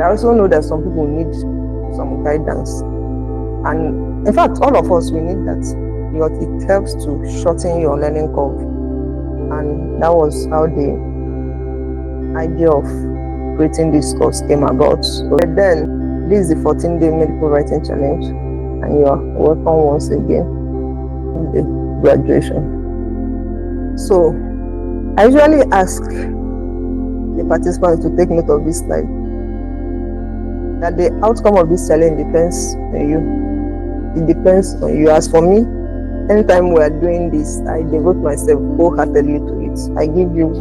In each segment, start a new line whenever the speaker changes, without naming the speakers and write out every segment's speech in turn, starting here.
I also know that some people need some guidance. And in fact, all of us, we need that, because it helps to shorten your learning curve. And that was how the idea of creating this course came about. But then, this is the 14-day medical writing challenge, and you are welcome once again to the graduation. So, I usually ask the participants to take note of this slide, that the outcome of this challenge depends on you. It depends on you. As for me, anytime we are doing this, I devote myself wholeheartedly to it. I give you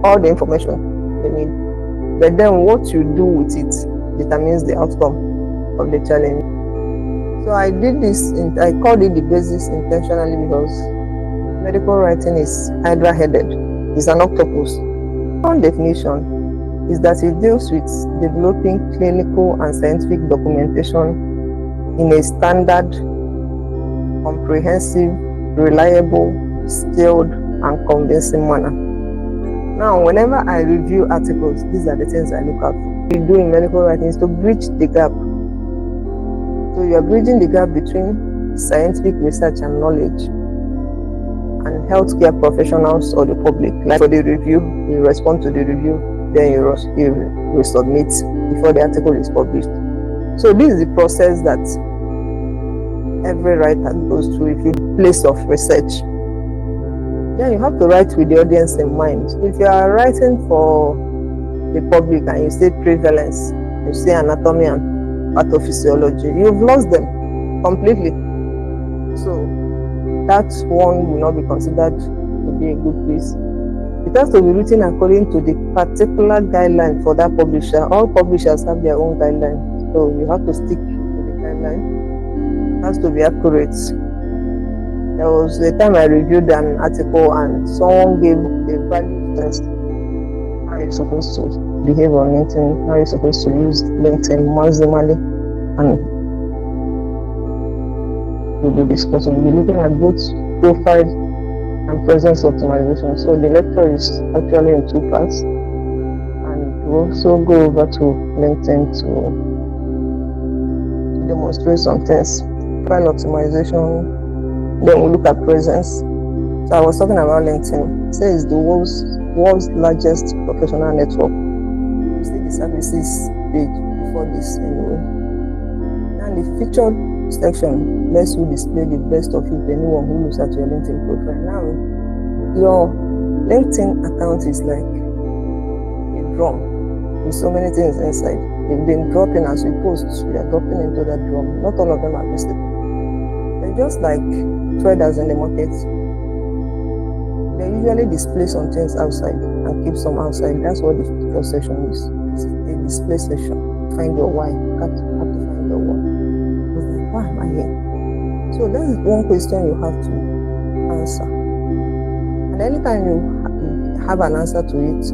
all the information you need. But then what you do with it determines the outcome of the challenge. So I did this, I called it the basics intentionally, because medical writing is hydra-headed. It's an octopus. One definition is that it deals with developing clinical and scientific documentation in a standard, comprehensive, reliable, skilled, and convincing manner. Now, whenever I review articles, these are the things I look at. What we do in medical writing is to bridge the gap. So you are bridging the gap between scientific research and knowledge and healthcare professionals or the public. Like for the review, you respond to the review, then you submit before the article is published. So this is the process that every writer goes through. If you place of research, then you have to write with the audience in mind. If you are writing for the public and you say prevalence, you say anatomy and pathophysiology, you've lost them completely. So that one will not be considered to be a good piece. It has to be written according to the particular guideline for that publisher. All publishers have their own guidelines. So you have to stick to the guideline. It has to be accurate. There was a time I reviewed an article and someone gave the value test. How you're supposed to behave on LinkedIn, how you're supposed to use LinkedIn maximally, and we'll be discussing. We'll be looking at both profile and presence optimization. So the lecture is actually in 2 parts, and we'll also go over to LinkedIn to demonstrate some things. Profile optimization, then we'll look at presence. So I was talking about LinkedIn. It says it's the world's largest professional network. You see the services page before this anyway. And the featured section lets you display the best of you to anyone who looks at your LinkedIn profile. Now, your LinkedIn account is like a drum with so many things inside. They've been dropping as we post. We are dropping into that drum. Not all of them are visible. They're just like traders in the market. They usually display some things outside and keep some outside. That's what the feature section is. It's a display section. Find your why. You have to find your why. It's like, why am I here? So that is one question you have to answer. And anytime you have an answer to it,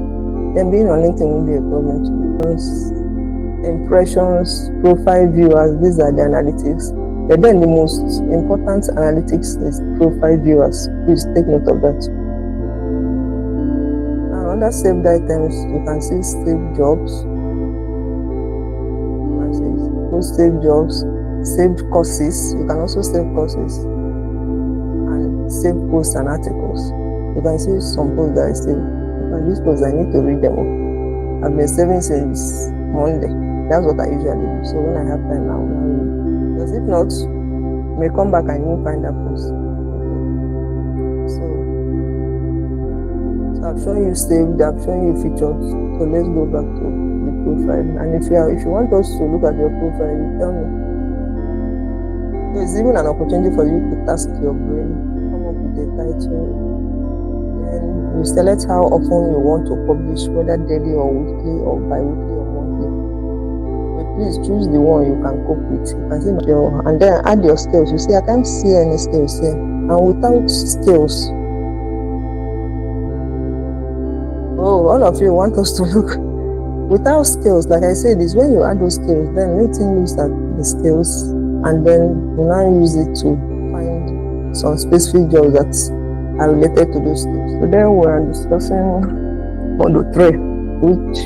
then being on LinkedIn will be a problem to you. Impressions, profile viewers, these are the analytics. But then the most important analytics is profile viewers. Please take note of that. And under saved items, you can see saved jobs. You can see post saved jobs, saved courses. You can also save courses and save posts and articles. You can see some posts that I saved. And these posts, I need to read them all. I've been saving since Monday. That's what I usually do. So when I have time now, I'll read. Because if not, you may come back and you won't find that post. So I've shown you saved, I've shown you featured. So let's go back to the profile. And if you want us to look at your profile, you tell me. So it's even an opportunity for you to task your brain, come up with a title. Then you select how often you want to publish, whether daily or weekly or bi-weekly or monthly. But please choose the one you can cope with. You can see and then add your skills. You see, I can't see any skills here. And without skills, all of you want us to look. Without skills, like I said, is when you add those skills, then LinkedIn looks at the skills and then you now use it to find some specific jobs that are related to those skills. So then we are discussing module 3, which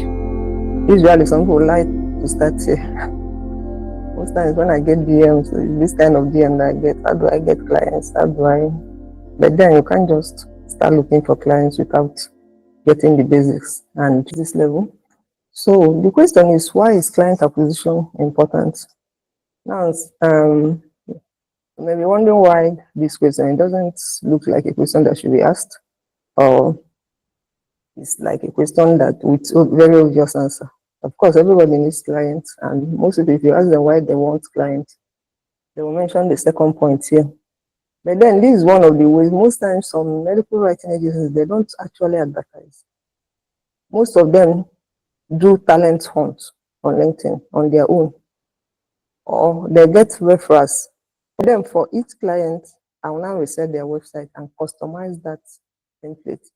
usually some people like to to start here. Most times when I get DMs, this kind of DM that I get, how do I get clients? How do I? But then you can't just start looking for clients without getting the basics and this level. So the question is, why is client acquisition important? Now, you may be wondering why this question. It doesn't look like a question that should be asked, or it's like a question that with a very obvious answer. Of course, everybody needs clients, and most people, if you ask them why they want clients, they will mention the second point here. But then this is one of the ways. Most times, some medical writing agencies, they don't actually advertise. Most of them do talent hunt on LinkedIn on their own, or they get referrals. Then for each client, I will now reset their website and customize that template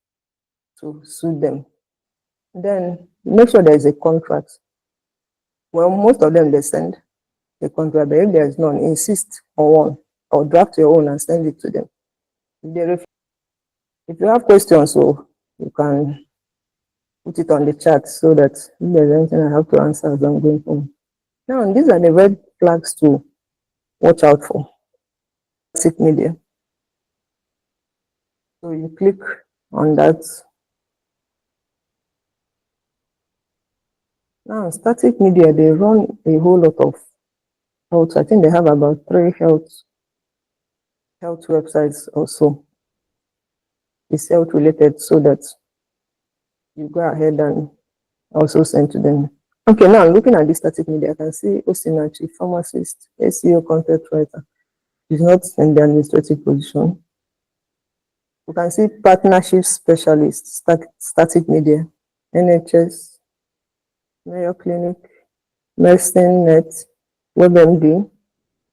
to suit them. Then make sure there is a contract. Well, most of them they send a contract, but if there is none, insist on one or draft your own and send it to them. If you have questions, so you can put it on the chat so that if there's anything I have to answer as I'm going home. Now, these are the red flags to watch out for. Static media. So you click on that. Now, static media, they run a whole lot of health. I think they have about 3 health websites also. It's health related, so that you go ahead and also send to them. Okay, now looking at this static media, I can see Osinachi, pharmacist, SEO content writer. Is not in the administrative position. You can see partnership specialist, static media, NHS, Mayo Clinic, Medicine Net, WebMD,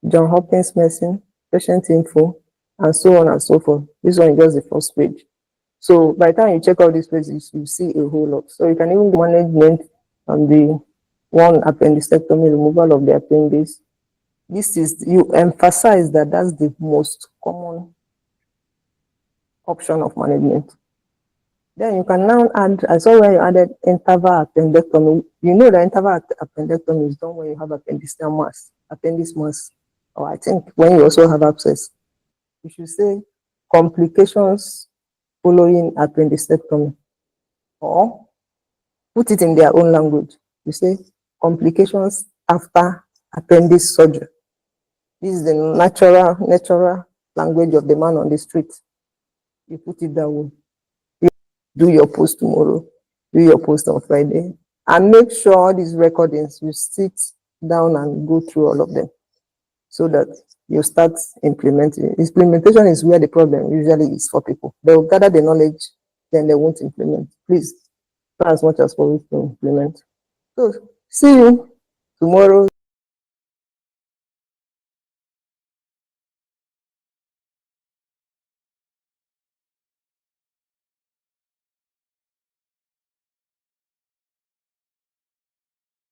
John Hopkins Medicine, Patient Info, and so on and so forth. This one is just the first page. So by the time you check out these pages, you see a whole lot. So you can even do management on the one appendectomy, removal of the appendix. This is, you emphasize that that's the most common option of management. Then you can now add, I saw where you added interval appendectomy. You know that interval appendectomy is done when you have appendix mass, or I think when you also have abscess. You should say complications following appendectomy, or put it in their own language. You say complications after appendix surgery. This is the natural language of the man on the street. You put it that way. You do your post tomorrow, do your post on Friday, and make sure all these recordings, you sit down and go through all of them so that you start implementing. Implementation is where the problem usually is for people. They will gather the knowledge, then they won't implement. Please, try as much as possible to implement. So, see you tomorrow.